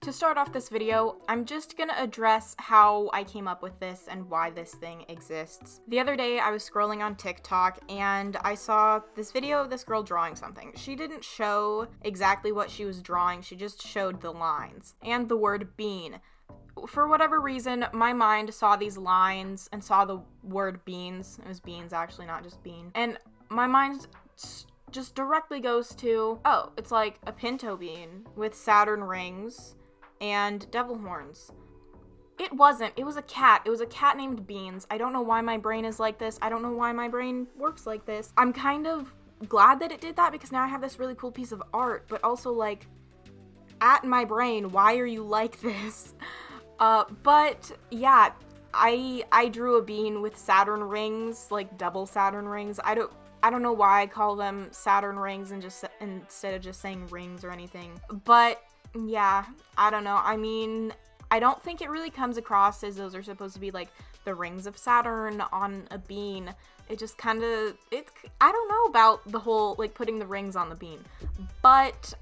To start off this video, I'm just gonna address how I came up with this and why this thing exists. The other day, I was scrolling on TikTok and I saw this video of this girl drawing something. She didn't show exactly what she was drawing, she just showed the lines and the word bean. For whatever reason, my mind saw these lines and saw the word beans. It was beans, actually, not just bean. And my mind just directly goes to, oh, it's like a pinto bean with Saturn rings and devil horns. It wasn't. It was a cat. It was a cat named Beans. I don't know why my brain is like this. I don't know why my brain works like this. I'm kind of glad that it did that because now I have this really cool piece of art, but also like, at my brain, why are you like this? But yeah, I drew a bean with Saturn rings, like double Saturn rings. I don't know why I call them Saturn rings and just instead of just saying rings or anything. But yeah, I don't know. I mean, I don't think it really comes across as those are supposed to be like the rings of Saturn on a bean. It just kind of, I don't know about the whole like putting the rings on the bean. But,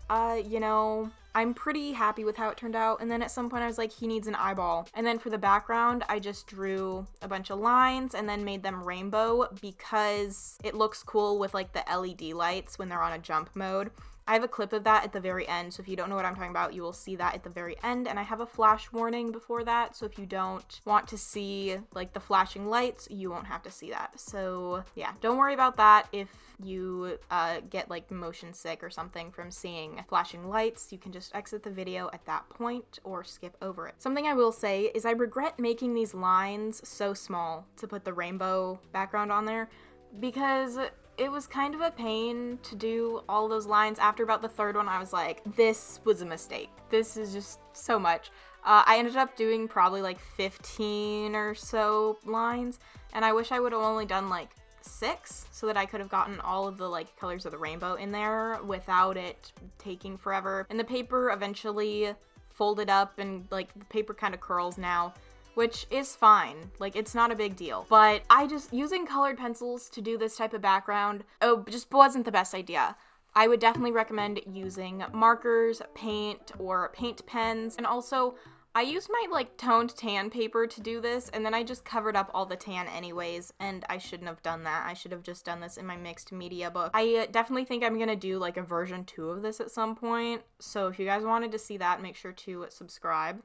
you know, I'm pretty happy with how it turned out. And then at some point I was like, he needs an eyeball. And then for the background, I just drew a bunch of lines and then made them rainbow because it looks cool with like the LED lights when they're on a jump mode. I have a clip of that at the very end, so if you don't know what I'm talking about, you will see that at the very end, and I have a flash warning before that, so if you don't want to see, like, the flashing lights, you won't have to see that. So, yeah, don't worry about that if you get, like, motion sick or something from seeing flashing lights. You can just exit the video at that point or skip over it. Something I will say is I regret making these lines so small to put the rainbow background on there, because it was kind of a pain to do all those lines. After about the third one, I was like, this was a mistake. This is just so much. I ended up doing probably like 15 or so lines, and I wish I would have only done like 6 so that I could have gotten all of the like colors of the rainbow in there without it taking forever. And the paper eventually folded up and like the paper kind of curls now, which is fine. Like, it's not a big deal. But using colored pencils to do this type of background, just wasn't the best idea. I would definitely recommend using markers, paint, or paint pens. And also, I used my, like, toned tan paper to do this, and then I just covered up all the tan anyways, and I shouldn't have done that. I should have just done this in my mixed media book. I definitely think I'm gonna do, like, a version 2 of this at some point, so if you guys wanted to see that, make sure to subscribe.